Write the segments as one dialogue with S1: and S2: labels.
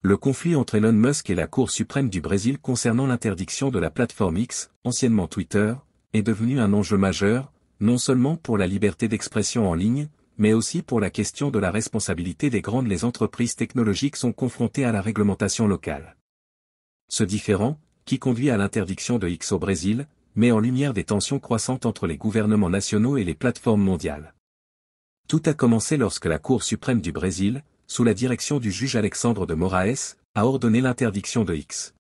S1: Le conflit entre Elon Musk et la Cour suprême du Brésil concernant l'interdiction de la plateforme X, anciennement Twitter, est devenu un enjeu majeur, non seulement pour la liberté d'expression en ligne, mais aussi pour la question de la responsabilité des grandes. Les entreprises technologiques sont confrontées à la réglementation locale. Ce différend, qui conduit à l'interdiction de X au Brésil, met en lumière des tensions croissantes entre les gouvernements nationaux et les plateformes mondiales. Tout a commencé lorsque la Cour suprême du Brésil, sous la direction du juge Alexandre de Moraes, a ordonné l'interdiction de X.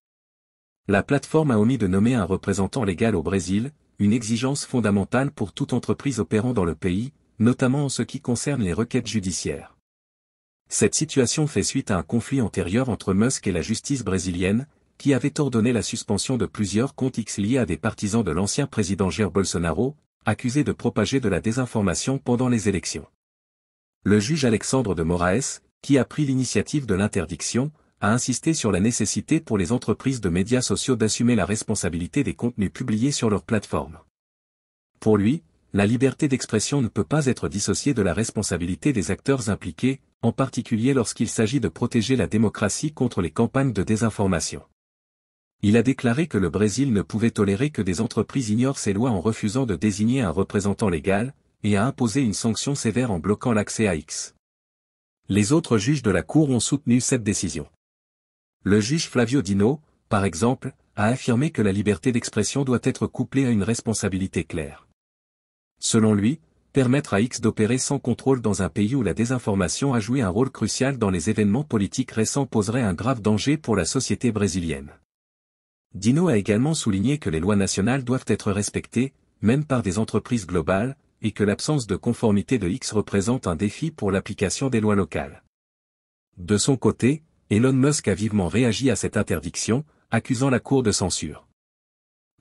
S1: La plateforme a omis de nommer un représentant légal au Brésil, une exigence fondamentale pour toute entreprise opérant dans le pays, notamment en ce qui concerne les requêtes judiciaires. Cette situation fait suite à un conflit antérieur entre Musk et la justice brésilienne, qui avait ordonné la suspension de plusieurs comptes X liés à des partisans de l'ancien président Jair Bolsonaro, accusés de propager de la désinformation pendant les élections. Le juge Alexandre de Moraes, qui a pris l'initiative de l'interdiction, a insisté sur la nécessité pour les entreprises de médias sociaux d'assumer la responsabilité des contenus publiés sur leur plateforme. Pour lui, la liberté d'expression ne peut pas être dissociée de la responsabilité des acteurs impliqués, en particulier lorsqu'il s'agit de protéger la démocratie contre les campagnes de désinformation. Il a déclaré que le Brésil ne pouvait tolérer que des entreprises ignorent ces lois en refusant de désigner un représentant légal, et a imposé une sanction sévère en bloquant l'accès à X. Les autres juges de la Cour ont soutenu cette décision. Le juge Flávio Dino, par exemple, a affirmé que la liberté d'expression doit être couplée à une responsabilité claire. Selon lui, permettre à X d'opérer sans contrôle dans un pays où la désinformation a joué un rôle crucial dans les événements politiques récents poserait un grave danger pour la société brésilienne. Dino a également souligné que les lois nationales doivent être respectées, même par des entreprises globales, et que l'absence de conformité de X représente un défi pour l'application des lois locales. De son côté, Elon Musk a vivement réagi à cette interdiction, accusant la Cour de censure.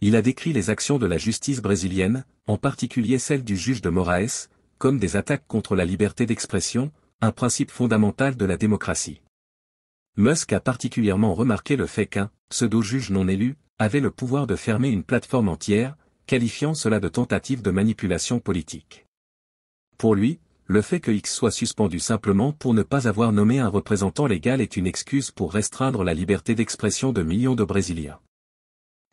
S1: Il a décrit les actions de la justice brésilienne, en particulier celle du juge de Moraes, comme des attaques contre la liberté d'expression, un principe fondamental de la démocratie. Musk a particulièrement remarqué le fait qu'un pseudo-juge non élu avait le pouvoir de fermer une plateforme entière, qualifiant cela de tentative de manipulation politique. Pour lui, le fait que X soit suspendu simplement pour ne pas avoir nommé un représentant légal est une excuse pour restreindre la liberté d'expression de millions de Brésiliens.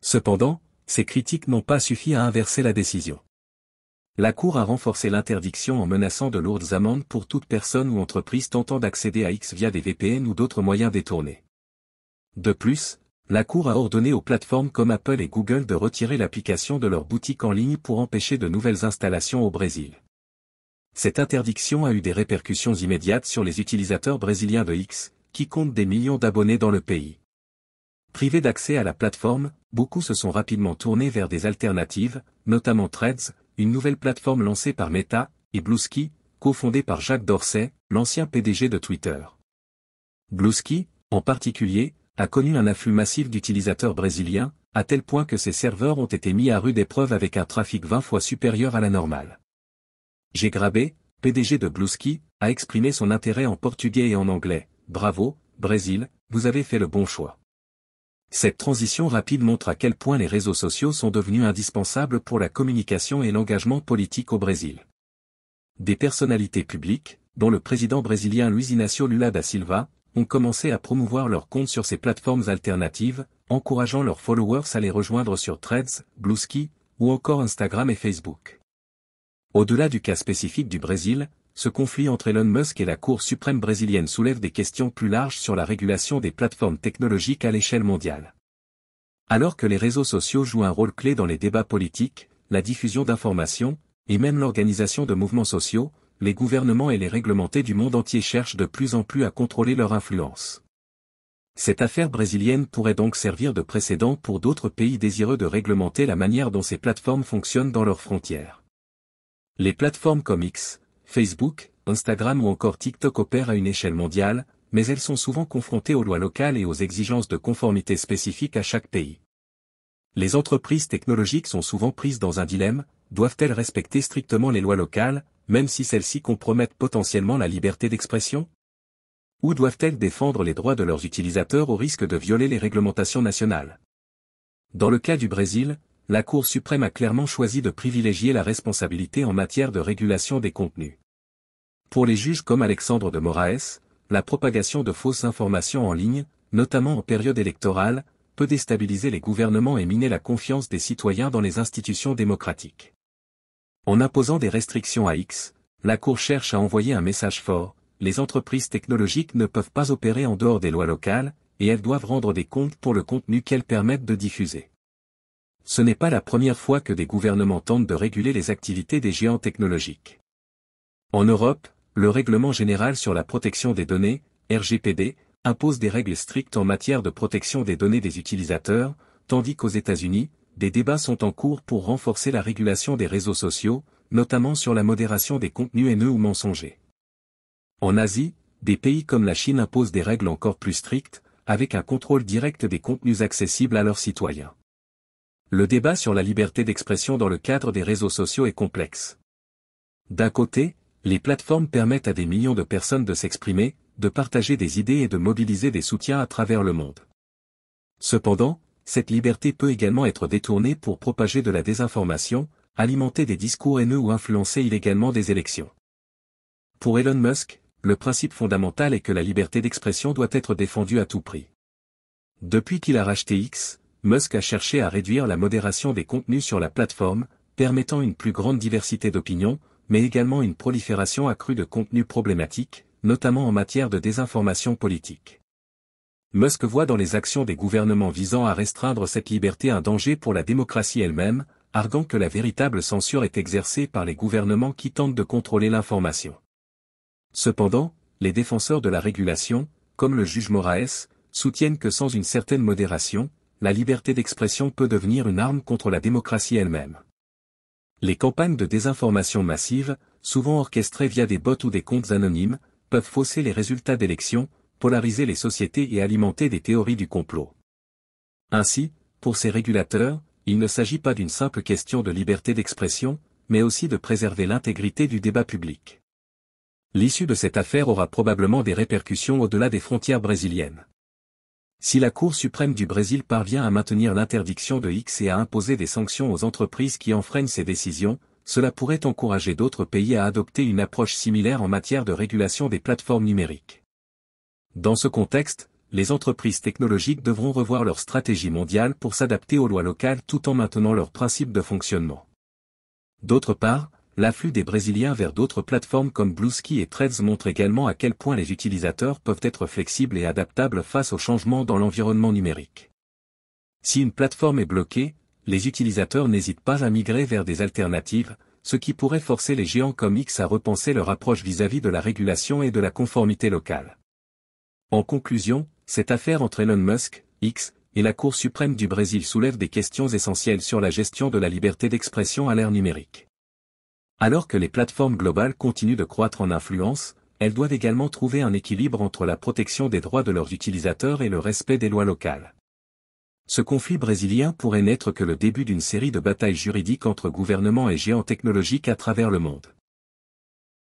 S1: Cependant, ces critiques n'ont pas suffi à inverser la décision. La Cour a renforcé l'interdiction en menaçant de lourdes amendes pour toute personne ou entreprise tentant d'accéder à X via des VPN ou d'autres moyens détournés. De plus, la Cour a ordonné aux plateformes comme Apple et Google de retirer l'application de leur boutique en ligne pour empêcher de nouvelles installations au Brésil. Cette interdiction a eu des répercussions immédiates sur les utilisateurs brésiliens de X, qui comptent des millions d'abonnés dans le pays. Privés d'accès à la plateforme, beaucoup se sont rapidement tournés vers des alternatives, notamment Threads, une nouvelle plateforme lancée par Meta, et Bluesky, cofondée par Jack Dorsey, l'ancien PDG de Twitter. Bluesky, en particulier, a connu un afflux massif d'utilisateurs brésiliens, à tel point que ses serveurs ont été mis à rude épreuve avec un trafic 20 fois supérieur à la normale. G. Grabe, PDG de Bluesky, a exprimé son intérêt en portugais et en anglais. Bravo, Brésil, vous avez fait le bon choix. Cette transition rapide montre à quel point les réseaux sociaux sont devenus indispensables pour la communication et l'engagement politique au Brésil. Des personnalités publiques, dont le président brésilien Luiz Inácio Lula da Silva, ont commencé à promouvoir leurs comptes sur ces plateformes alternatives, encourageant leurs followers à les rejoindre sur Threads, Bluesky, ou encore Instagram et Facebook. Au-delà du cas spécifique du Brésil, ce conflit entre Elon Musk et la Cour suprême brésilienne soulève des questions plus larges sur la régulation des plateformes technologiques à l'échelle mondiale. Alors que les réseaux sociaux jouent un rôle clé dans les débats politiques, la diffusion d'informations, et même l'organisation de mouvements sociaux, les gouvernements et les réglementés du monde entier cherchent de plus en plus à contrôler leur influence. Cette affaire brésilienne pourrait donc servir de précédent pour d'autres pays désireux de réglementer la manière dont ces plateformes fonctionnent dans leurs frontières. Les plateformes comme X, Facebook, Instagram ou encore TikTok opèrent à une échelle mondiale, mais elles sont souvent confrontées aux lois locales et aux exigences de conformité spécifiques à chaque pays. Les entreprises technologiques sont souvent prises dans un dilemme, doivent-elles respecter strictement les lois locales, même si celles-ci compromettent potentiellement la liberté d'expression? Ou doivent-elles défendre les droits de leurs utilisateurs au risque de violer les réglementations nationales? Dans le cas du Brésil, la Cour suprême a clairement choisi de privilégier la responsabilité en matière de régulation des contenus. Pour les juges comme Alexandre de Moraes, la propagation de fausses informations en ligne, notamment en période électorale, peut déstabiliser les gouvernements et miner la confiance des citoyens dans les institutions démocratiques. En imposant des restrictions à X, la Cour cherche à envoyer un message fort: les entreprises technologiques ne peuvent pas opérer en dehors des lois locales, et elles doivent rendre des comptes pour le contenu qu'elles permettent de diffuser. Ce n'est pas la première fois que des gouvernements tentent de réguler les activités des géants technologiques. En Europe, le Règlement général sur la protection des données, RGPD, impose des règles strictes en matière de protection des données des utilisateurs, tandis qu'aux États-Unis, des débats sont en cours pour renforcer la régulation des réseaux sociaux, notamment sur la modération des contenus haineux ou mensongers. En Asie, des pays comme la Chine imposent des règles encore plus strictes, avec un contrôle direct des contenus accessibles à leurs citoyens. Le débat sur la liberté d'expression dans le cadre des réseaux sociaux est complexe. D'un côté, les plateformes permettent à des millions de personnes de s'exprimer, de partager des idées et de mobiliser des soutiens à travers le monde. Cependant, cette liberté peut également être détournée pour propager de la désinformation, alimenter des discours haineux ou influencer illégalement des élections. Pour Elon Musk, le principe fondamental est que la liberté d'expression doit être défendue à tout prix. Depuis qu'il a racheté X, Musk a cherché à réduire la modération des contenus sur la plateforme, permettant une plus grande diversité d'opinions, mais également une prolifération accrue de contenus problématiques, notamment en matière de désinformation politique. Musk voit dans les actions des gouvernements visant à restreindre cette liberté un danger pour la démocratie elle-même, arguant que la véritable censure est exercée par les gouvernements qui tentent de contrôler l'information. Cependant, les défenseurs de la régulation, comme le juge Moraes, soutiennent que sans une certaine modération, la liberté d'expression peut devenir une arme contre la démocratie elle-même. Les campagnes de désinformation massive, souvent orchestrées via des bots ou des comptes anonymes, peuvent fausser les résultats d'élections, polariser les sociétés et alimenter des théories du complot. Ainsi, pour ces régulateurs, il ne s'agit pas d'une simple question de liberté d'expression, mais aussi de préserver l'intégrité du débat public. L'issue de cette affaire aura probablement des répercussions au-delà des frontières brésiliennes. Si la Cour suprême du Brésil parvient à maintenir l'interdiction de X et à imposer des sanctions aux entreprises qui enfreignent ces décisions, cela pourrait encourager d'autres pays à adopter une approche similaire en matière de régulation des plateformes numériques. Dans ce contexte, les entreprises technologiques devront revoir leur stratégie mondiale pour s'adapter aux lois locales tout en maintenant leurs principes de fonctionnement. D'autre part, l'afflux des Brésiliens vers d'autres plateformes comme Bluesky et Threads montre également à quel point les utilisateurs peuvent être flexibles et adaptables face aux changements dans l'environnement numérique. Si une plateforme est bloquée, les utilisateurs n'hésitent pas à migrer vers des alternatives, ce qui pourrait forcer les géants comme X à repenser leur approche vis-à-vis de la régulation et de la conformité locale. En conclusion, cette affaire entre Elon Musk, X, et la Cour suprême du Brésil soulève des questions essentielles sur la gestion de la liberté d'expression à l'ère numérique. Alors que les plateformes globales continuent de croître en influence, elles doivent également trouver un équilibre entre la protection des droits de leurs utilisateurs et le respect des lois locales. Ce conflit brésilien pourrait n'être que le début d'une série de batailles juridiques entre gouvernements et géants technologiques à travers le monde.